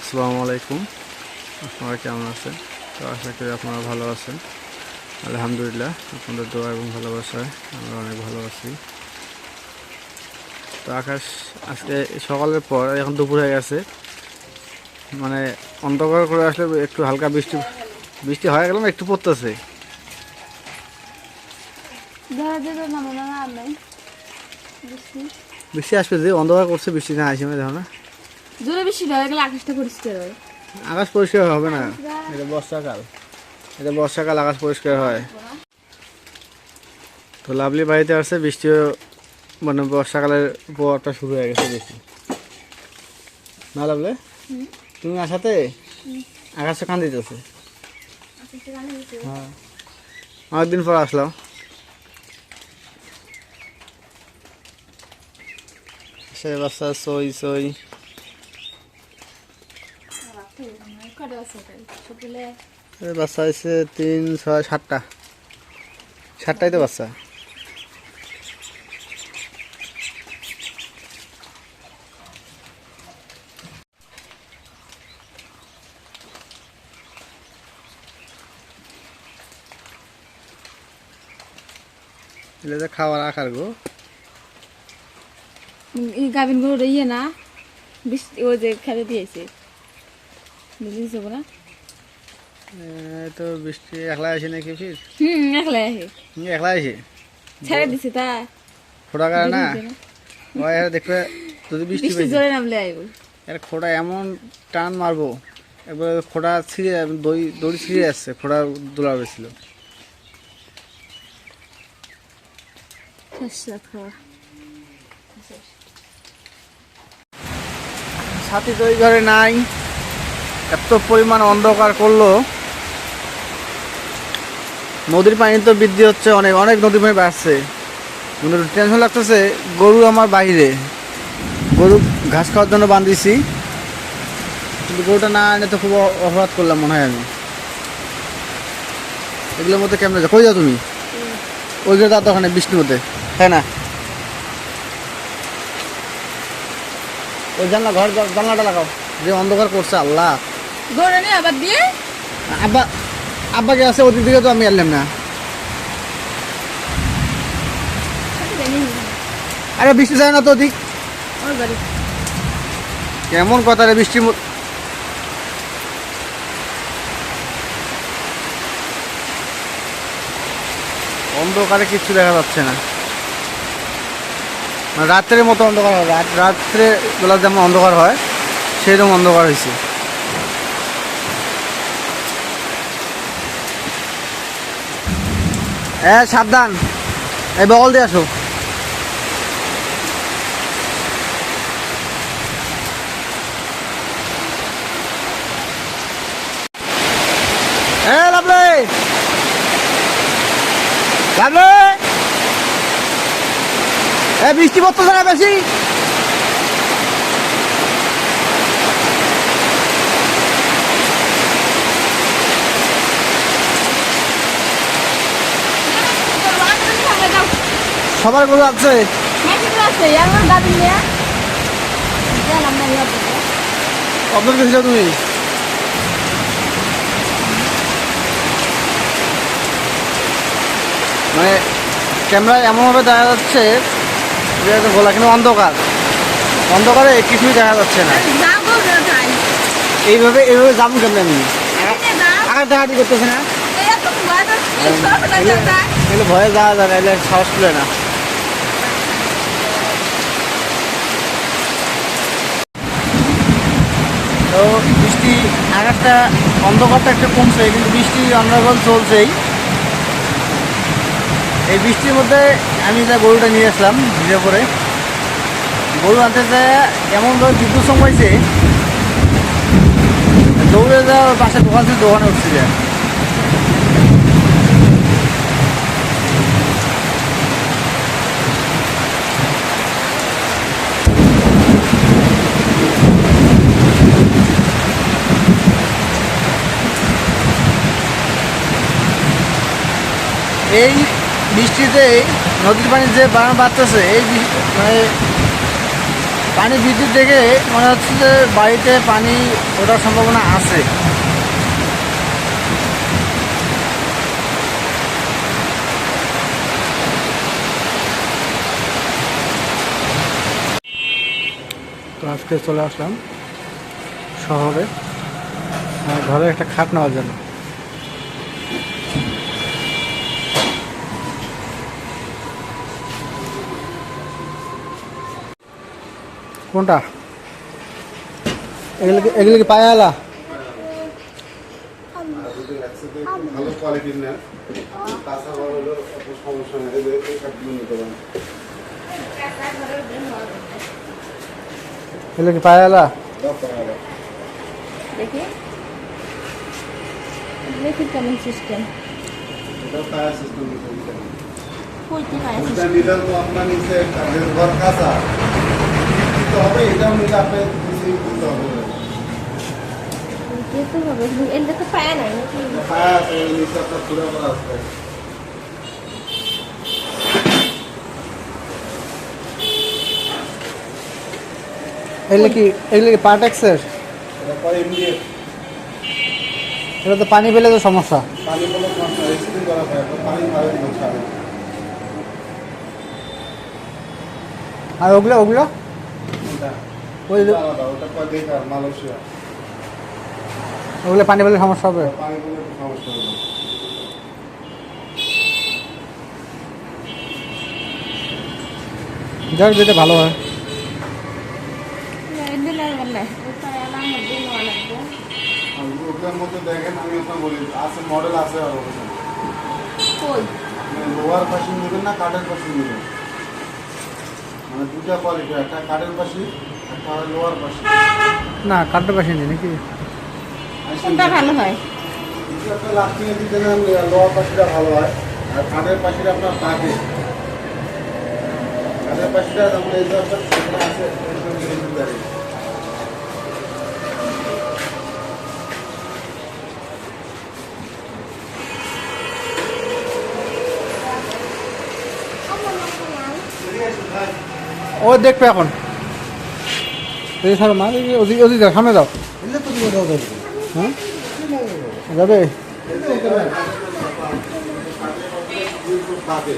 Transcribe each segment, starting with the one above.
আসসালামু আলাইকুম। আপনারা কেমন আছেন? তো আশা করি আপনারা ভালো আছেন। আলহামদুলিল্লাহ, আপনাদের দোয়া এবং ভালোবাসায় আমরা অনেক ভালো আছি। তো আকাশ আজকে সকালের পর এখন দুপুর হয়ে গেছে, মানে অন্ধকার করে আসলে একটু হালকা বৃষ্টি বৃষ্টি হয়ে গেল না, একটু পড়তেছে। বৃষ্টি আসবে, যে অন্ধকার করছে বৃষ্টি না আসে দেখো না। জোরে বৃষ্টি হয়ে গেলে আকাশটা পরিষ্কার হয়। আকাশ পরিষ্কার হবে না, এটা বর্ষাকাল। এটা বর্ষাকাল, আকাশ পরিষ্কার হয়। তো লাভলি বাড়িতে আসছে, বৃষ্টিও মানে বর্ষাকালের পোয়াটা শুরু হয়ে গেছে বেশি না লাভলে? তুমি আসাতে আকাশে কান দিতেছে। হ্যাঁ, অনেকদিন পর আসলাম। সে বাচ্চা সই সই বাচ্চা হয়েছে 3, 6, 7টা। 7টাই তো বাচ্চা। এলে খাওয়ার আকার গো গাভিন গরু ইয়ে না বৃষ্টি ওই যে খেলে দিয়েছে বুঝেছো না? তো বৃষ্টি একলা আসে নাকি ফির? একলাই আহে, একলা আসে ছেড়ে দিছে তা খোড়া কারে না ওই দেখবে। যদি বৃষ্টি বৃষ্টি জোরে নামলে আইব, এর খোড়া এমন টান মারবো, একবার খোড়া ছিঁড়ে দড়ি ছিঁড়ে আসছে, খোড়া দোলা হয়েছিল। সাথী তো ওই ঘরে নাই, এত পরিমাণ অন্ধকার করলো। নদীর পানি তো বৃদ্ধি হচ্ছে, অনেক অনেক নদীর পানি বাড়ছে, কিন্তু টেনশন লাগতেছে। গরু আমার বাইরে, গরু ঘাস খাওয়ার জন্য বাঁধিয়েছি, কিন্তু গরুটা না এনে তো খুব অপরাধ করলাম মনে হয় আমি। এগুলোর মধ্যে কেমন কই যাও তুমি? ওই ঘরে তার দোকানে বৃষ্টির মধ্যে, হ্যাঁ না? ওই জানলাটা লাগাও, যে অন্ধকার করছে আল্লাহ। গরু নিয়ে আবার দিয়ে আব্বাকে আছে, ওদিক দিকে তো আমি এলাম না। আরে বৃষ্টি যায় না তো ওদিক, কেমন কথা রে বৃষ্টির অন্ধকারে কিচ্ছু দেখা যাচ্ছে না, মানে রাত্রের মতো অন্ধকার হয়। রাত্রে বেলা যেমন অন্ধকার হয় সেরকম অন্ধকার হয়েছে। সাবধান, এই বগল দিয়ে আসো। বৃষ্টি পড়তেছে না বেশি? সবার গরু আছে, কত গেছিল তুমি? মানে ক্যামেরায় এমনভাবে দেখা যাচ্ছে যে গোলা, কিন্তু অন্ধকারে কিছুই দেখা যাচ্ছে না। এইভাবে যাবো কেমন আমি? আকাশ দেখাটি করতেছে না, এগুলো ভয়ে যাওয়া যায় না, এগুলো সাহস পেলে না। তো বৃষ্টি আকাশটা অন্ধকারটা একটু কমছে, কিন্তু বৃষ্টি অন্ধকার চলছেই। এই বৃষ্টির মধ্যে আমি যা গরুটা নিয়ে আসলাম ভিড়ে পরে, গরু আনতে যায় এমন ধর বিদ্যুৎ সময়ছে, দৌড়ে যাওয়ার পাশে দোকানে উঠছে যায়। এই বৃষ্টিতে নদীর পানি যে বাড়তেছে, এই মানে পানি বিদ্যুৎ দেখে মনে হচ্ছে যে বাড়িতে পানি ওঠার সম্ভাবনা আছে। তো আজকে চলে আসলাম শহরে ঘরে একটা খাট নেওয়ার জন্য। কোনটা? এগুলো কি পায়া আলা? ভালো কোয়ালিটির না, তাছাড়া হলো সমস্যা নেই, এই কাঠগুলো নিতে পারেন। এগুলো কি পায়া আলা? দেখি দেখি কেমন সিস্টেম। এটা ফায়ার সিস্টেম নিতে পারেন। কইতে হয় এটা নিলে তো আপনার নিচে কাঠের ঘর কাঁচা দিতে হবে, এটাও নিলে আপনার কিছু দিতে হবে। যেতে হবে, এলে তো পায় নাই নাকি? ফায়ার আছে, ওই নিচে আপনার পুরো করা আছে। এগুলো কি পার্টেক্সের? এটা পরে ইমিডিয়েট এটা তো পানি পেলে তো সমস্যা। পানি কোনো সমস্যা রেজিস্ট্রি করা হয়, পানি ভালো দিতে হবে। আর ওগুলো ওটা ওই আলাদা, ওটা পরে বেকার মালয়েশিয়া, ওগুলো পানি পেলে সমস্যা হবে। পানি কোনো সমস্যা হবে না। যাক যেটা ভালো হয়। এলে লাগবে না, ওই পায় আলার মধ্যে নেওয়া লাগবে। আর ওটার মধ্যে দেখেন, আমি আপনার বলি আছে, মডেল আছে আরো। কই মানে লোয়ার পাশে নেবেন না কাঠের পাশে নেবেন, মানে দুটা কোয়ালিটি, একটা কাঠের পাশে, একটা হয় লোয়ার পাশে। না কাঠটা পাশে নেই নাকি? কোনটা ভালো হয়? যদি আপনার লাস্টিংয়ে দিতে নেন, লোয়ার পাশিটা ভালো হয়। আর কাঠের পাশিটা আপনার কাঠে, কাঠের পাশিটা যেমন এই যে আপনার এখানে আছে, এই যে দাঁড়িয়ে। ও দেখবে এখন এই স্যার মা ওদিকে ওদিকে যাও, সামনে যাও। হ্যাঁ যাবে। কাঠে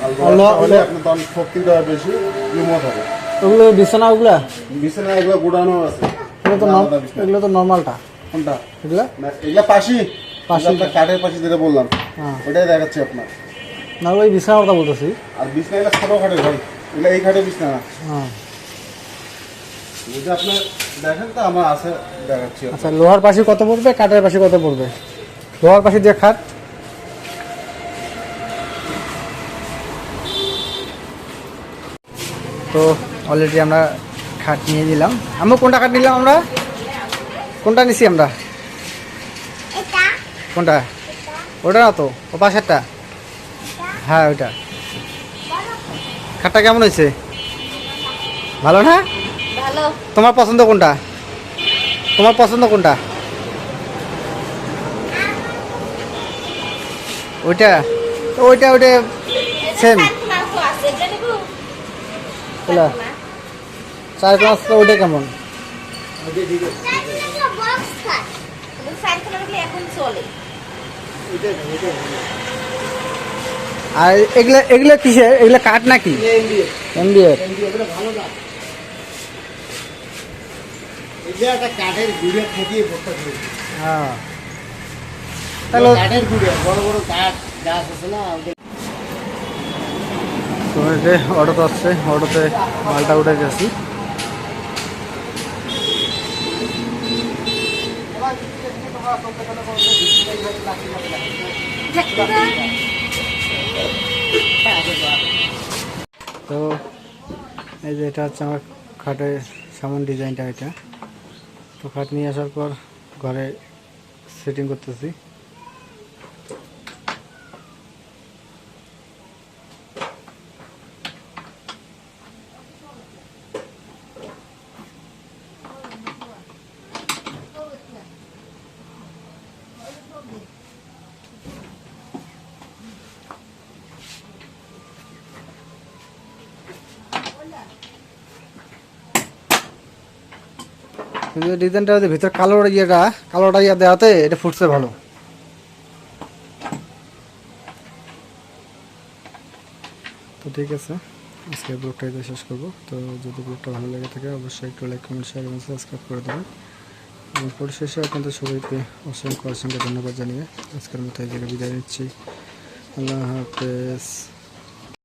আর আল্লাহ, লোয়ার হলে আল্লাহ। আপনার তখন শক্তিটা বেশি, রিমোট হবে। ওগুলো বিছানা ওগুলা বিছানা এগুলো গোডানো আছে। এগুলো তো আলাদা বিছানা। এগুলো তো নর্মালটা। কোনটা? এগুলা না, এগুলা পাশি, পাশি। আপনার কাঠের পাশি যেটা বললাম, হ্যাঁ ওটাই দেখাচ্ছি আপনার। না ওই বিছানার কথা বলতেছি। আর বিছনা এগুলো ছোটো খাটের ভাই, এগুলো এই খাটের বিছনা না। হ্যাঁ যদি আপনার দেখেন তো আমার আছে, দেখাচ্ছি আপনার। আচ্ছা লোহার পাশে কত পড়বে, কাঠের পাশে কত পড়বে? লোহার পাশে দিয়ে খাট তো অলরেডি আমরা খাট নিয়ে দিলাম। আমরা কোনটা খাট নিলাম? আমরা কোনটা নিছি আমরা? কোনটা? ওটা না তো, ও পাশেরটা। হ্যাঁ ওইটা। খাটটা কেমন হয়েছে? ভালো না? ভালো। তোমার পছন্দ কোনটা? তোমার পছন্দ কোনটা? ওইটা তো ওইটা ওইটা সেম। আছে এটা নেব। ওলা 4 ক্লাস তো ওইটা কেমন? বক্স খাট সাইড করে এখন চলে। আর এগুলা এগুলা কিসের? এগুলা কাঠ নাকি? এমডিএফ। একটা কাঠের গুড়ে থেকে পড়তে হবে। হ্যাঁ তাহলে কাঠের গুড়ে বড় বড় কাঠ গাছ আছে না, তো এই যে অটোতে আসছে, অটোতে মালটা উঠে গেছি। তো এই যে এটা হচ্ছে আমার খাটের সামন ডিজাইনটা। এটা তো খাট নিয়ে আসার পর ঘরে সেটিং করতেছি। কিন্তু ডিজাইনটা হচ্ছে ভিতর কালোটা ইয়া দেওয়াতে এটা ফুটছে ভালো। তো ঠিক আছে, আজকে ব্লগটা এতে শেষ করবো। তো যদি ব্লগটা ভালো লেগে থাকে অবশ্যই একটু লাইক, কমেন্ট, শেয়ার এবং সাবস্ক্রাইব করে দেবেন। এবং পরিশেষে আপনাদের সবাইকে অসংখ্য ধন্যবাদ জানিয়ে আজকের মতো এই জায়গায় বিদায় নিচ্ছি। আল্লাহ হাফেজ।